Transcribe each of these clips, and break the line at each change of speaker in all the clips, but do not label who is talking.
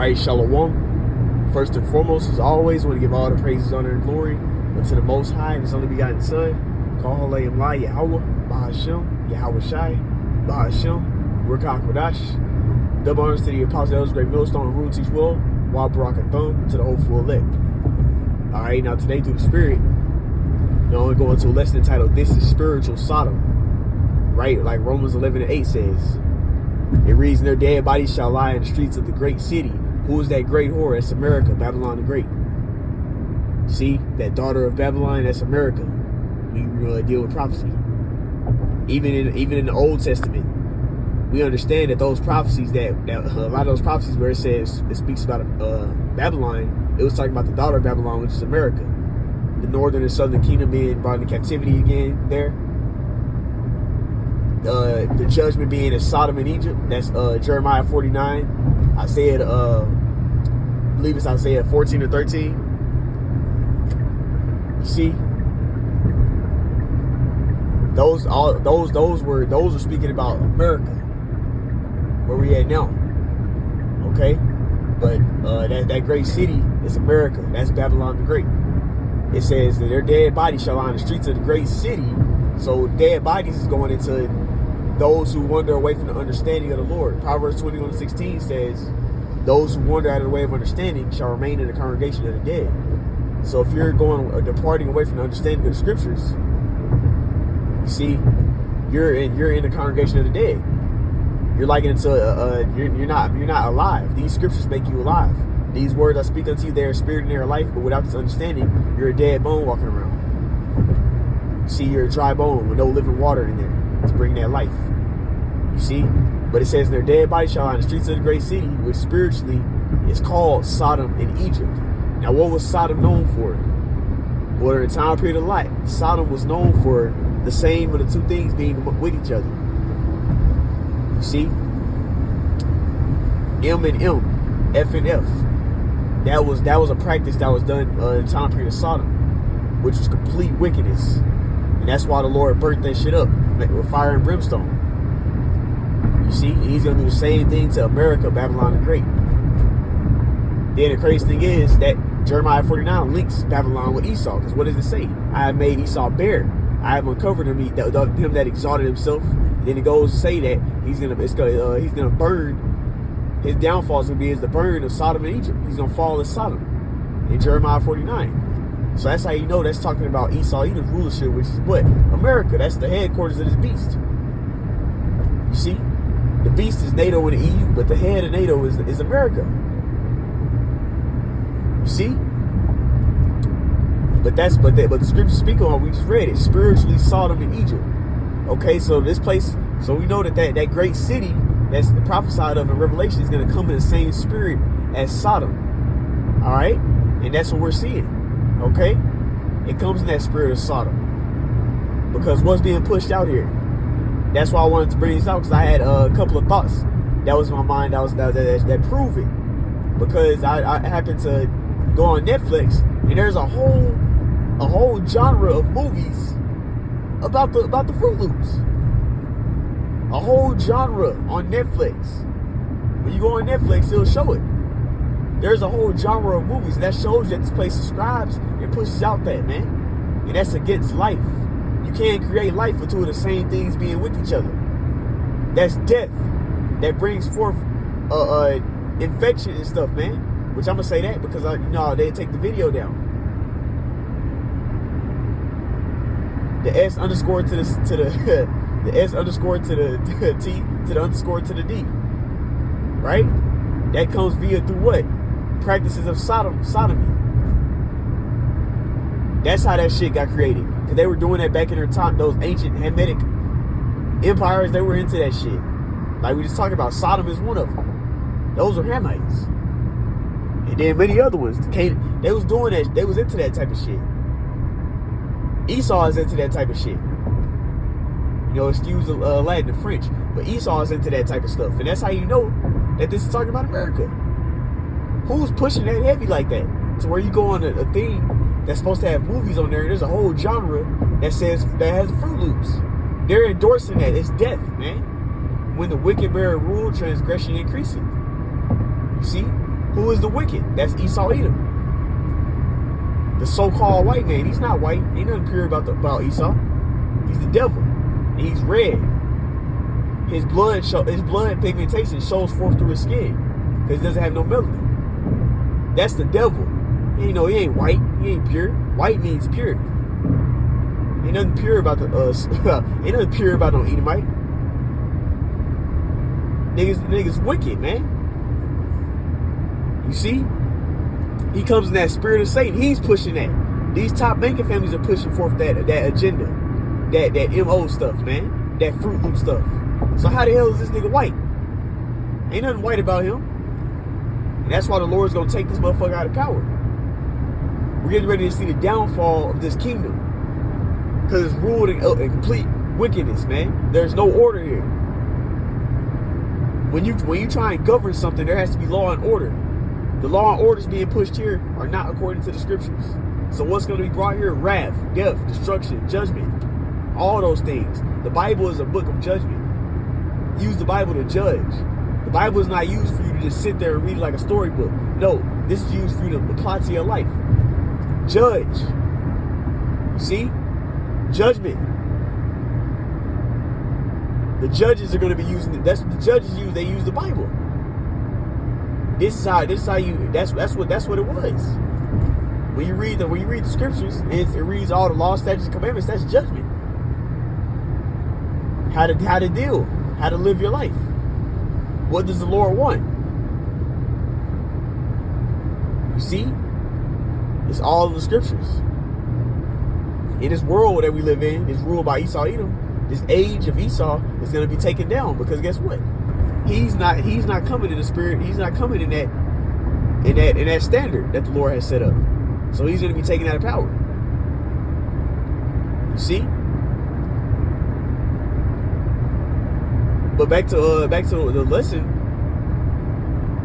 right, shalom. First and foremost, as always, I want to give all the praises, honor, and glory unto the Most High and His only begotten Son, Kahale Amla Yahweh, Bahashem, Yahweh Shai, Bahashem, Ruach Kodash. Double honors to the Apostle Elders, Great Millstone, Rule Teach Well, Wa Barak Thumb, to the hopeful elect. All right, now today through the Spirit, we're going to a lesson entitled "This is Spiritual Sodom," right? Like Romans 11:8 says. It reads, "Their dead bodies shall lie in the streets of the great city." Who is that great whore? That's America, Babylon the Great. See, that daughter of Babylon, that's America. We deal with prophecy. Even in the Old Testament, we understand that those prophecies, that a lot of those prophecies where it says, it speaks about Babylon, it was talking about the daughter of Babylon, which is America. The northern and southern kingdom being brought into captivity again there. The judgment being in Sodom and Egypt. That's Jeremiah 49. I believe it's Isaiah 14 or 13. You see, those were speaking about America, where we at now. Okay, but that great city is America. That's Babylon the Great. It says that their dead bodies shall lie in the streets of the great city. So dead bodies is going into those who wander away from the understanding of the Lord. Proverbs 21:16 says, "Those who wander out of the way of understanding shall remain in the congregation of the dead." So if you're departing away from the understanding of the scriptures, you see, you're in the congregation of the dead. You're like you're not alive. These scriptures make you alive. These words I speak unto you, they are spirit and they are life. But without this understanding, you're a dead bone walking around. You see, you're a dry bone with no living water in there to bring that life. You see? But it says their dead bodies shall lie in the streets of the great city, which spiritually is called Sodom and Egypt. Now, what was Sodom known for? Well, in a time period of Lot, Sodom was known for the same of the two things being with each other. You see? M and M, F and F. That was a practice that was done in the time period of Sodom, which was complete wickedness. And that's why the Lord burnt that shit up with fire and brimstone. You see, He's going to do the same thing to America, Babylon the Great. Then the crazy thing is that Jeremiah 49 links Babylon with Esau. Because what does it say? "I have made Esau bare. I have uncovered him that exalted himself." And then it goes to say that he's gonna burn. His downfall is going to be the burn of Sodom and Egypt. He's going to fall as Sodom in Jeremiah 49. So that's how you know that's talking about Esau Edom's rulership, which is what? America. That's the headquarters of this beast. You see? The beast is NATO and the EU, but the head of NATO is America. You see? But the scriptures speak on, we just read it, spiritually Sodom and Egypt. Okay, so this place, so we know that great city that's prophesied of in Revelation is going to come in the same spirit as Sodom. All right? And that's what we're seeing. Okay? It comes in that spirit of Sodom. Because what's being pushed out here? That's why I wanted to bring this out, because I had a couple of thoughts that was in my mind that prove it. Because I happened to go on Netflix, and there's a whole genre of movies about the Fruit Loops. A whole genre on Netflix. When you go on Netflix, it'll show it. There's a whole genre of movies, and that shows you that this place subscribes and pushes out that, man. And that's against life. You can't create life with two of the same things being with each other. That's death. That brings forth infection and stuff, man. Which I'm gonna say that because they take the video down. The S underscore to the the S underscore to the T to the underscore to the D. Right? That comes through what? Practices of sodomy. That's how that shit got created. Because they were doing that back in their time. Those ancient Hamitic empires, they were into that shit. Like we just talked about, Sodom is one of them. Those are Hamites. And then many other ones. They was doing that. They was into that type of shit. Esau is into that type of shit. Excuse the Latin and French. But Esau is into that type of stuff. And that's how you know that this is talking about America. Who's pushing that heavy like that? To where you go on a thing that's supposed to have movies on there, and there's a whole genre that has Fruit Loops. They're endorsing that. It's death, man. When the wicked bear rule, transgression increasing. You see? Who is the wicked? That's Esau Edom. The so-called white man. He's not white. Ain't nothing pure about Esau. He's the devil. And he's red. His blood pigmentation shows forth through his skin because he doesn't have no melanin. That's the devil. He ain't white. He ain't pure. White means pure. Ain't nothing pure about ain't nothing pure about no Edomite. Niggas wicked, man. You see? He comes in that spirit of Satan. He's pushing that. These top banking families are pushing forth that agenda. That MO stuff, man. That Fruit Loop stuff. So how the hell is this nigga white? Ain't nothing white about him. And that's why the Lord's gonna take this motherfucker out of power. We're getting ready to see the downfall of this kingdom. Because it's ruled in complete wickedness, man. There's no order here. When you try and govern something, there has to be law and order. The law and orders being pushed here are not according to the scriptures. So what's going to be brought here? Wrath, death, destruction, judgment. All those things. The Bible is a book of judgment. Use the Bible to judge. The Bible is not used for you to just sit there and read it like a storybook. No, this is used for you to apply to your life. Judge. You see? Judgment. The judges are going to be using it. That's what the judges use. They use the Bible. That's what it was. When you read the scriptures, it reads all the law, statutes, and commandments. That's judgment. How to deal, how to live your life. What does the Lord want? You see, it's all in the scriptures. In this world that we live in, is ruled by Esau Edom. This age of Esau is going to be taken down because guess what? He's not coming in the spirit. He's not coming in that standard that the Lord has set up. So he's going to be taken out of power. You see? But back to the lesson.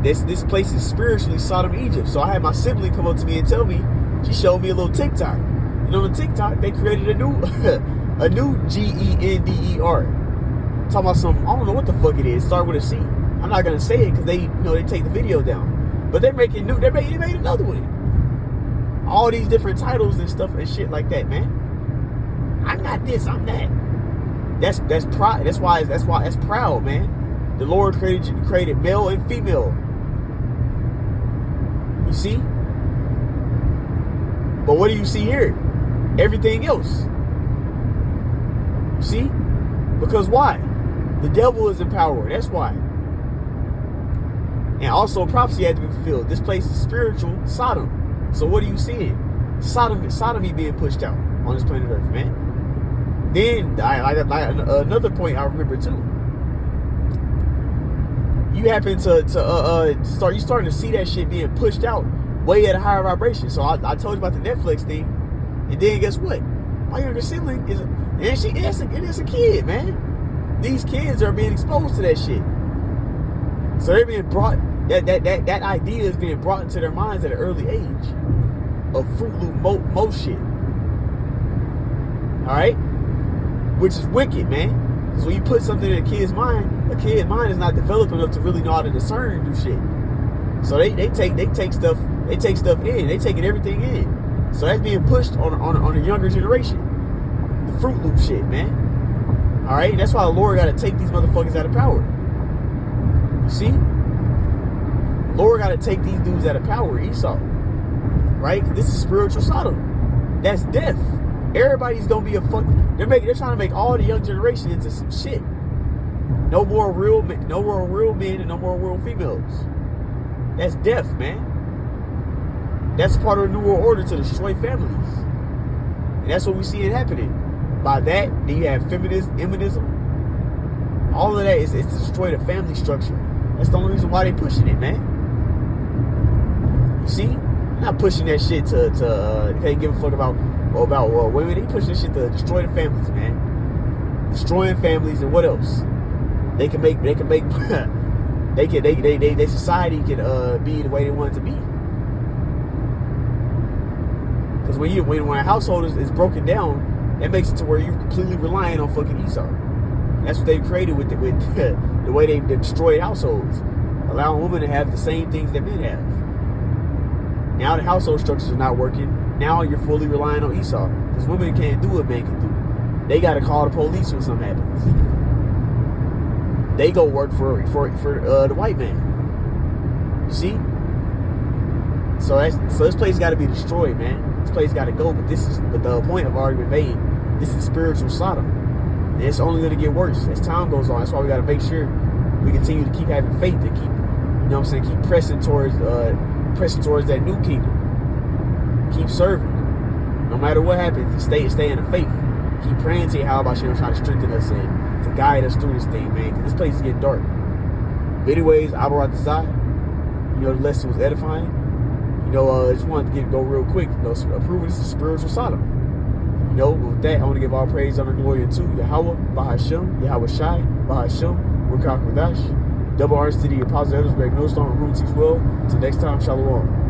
This place is spiritually Sodom, Egypt. So I had my sibling come up to me and tell me, she showed me a little TikTok. You know, on TikTok they created a new GENDER. Talking about something, I don't know what the fuck it is. Start with a C. I'm not gonna say it because they take the video down. But they made another one. All these different titles and stuff and shit like that, man. I'm not this, I'm that. That's pride. That's why that's proud, man. The Lord created male and female. You see? But what do you see here? Everything else. You see? Because why? The devil is in power. That's why. And also prophecy had to be fulfilled. This place is spiritual Sodom. So what are you seeing? Sodomy being pushed out on this planet Earth, man. Then another point I remember too. You happen to starting to see that shit being pushed out way at a higher vibration. So I told you about the Netflix thing, and then guess what? My younger sibling is a kid, man. These kids are being exposed to that shit. So they're being brought that idea is being brought into their minds at an early age of Fruit Loop mo shit. All right, which is wicked, man. Because when you put something in a kid's mind is not developed enough to really know how to discern and do shit. So they take stuff in. They taking everything in. So that's being pushed on a younger generation. The Fruit Loop shit, man. All right, that's why the Lord got to take these motherfuckers out of power. You see, the Lord got to take these dudes out of power. Esau, right? This is spiritual Sodom. That's death. Everybody's gonna be a fuck. They're trying to make all the young generation into some shit. No more real men, and no more real females. That's death, man. That's part of the New World Order to destroy families. And that's what we see it happening. By that, then you have feminism. All of that is to destroy the family structure. That's the only reason why they pushing it, man. You see? They're not pushing that shit to they can't give a fuck about women. They pushing this shit to destroy the families, man. Destroying families, and what else? They society can be the way they want it to be. Because when a household is broken down, that makes it to where you're completely relying on fucking Esau. That's what they created with the way they destroyed households. A allowing women to have the same things that men have. Now the household structures are not working. Now you're fully relying on Esau. Because women can't do what men can do. They got to call the police when something happens. They go work for the white man. You see? So this place got to be destroyed, man. This place got to go. But the point I've already been made. This is spiritual Sodom. And it's only going to get worse as time goes on. That's why we got to make sure we continue to keep having faith, to keep, you know what I'm saying, keep pressing towards that new kingdom. Keep serving. No matter what happens, stay in the faith. Keep praying to Yahweh Hashem, trying to strengthen us and to guide us through this thing, man. Because this place is getting dark. But anyways, I brought this side. You know, the lesson was edifying. You know, I just wanted to go real quick. You know, proving this is spiritual Sodom. You know, with that, I want to give all praise, honor, and glory to Yahweh, Bahashem, Yahweh Shai, Bahashem, Rukak Radash, double honors to the apostles, elders, great millstone, room teach well. Until next time, Shalom.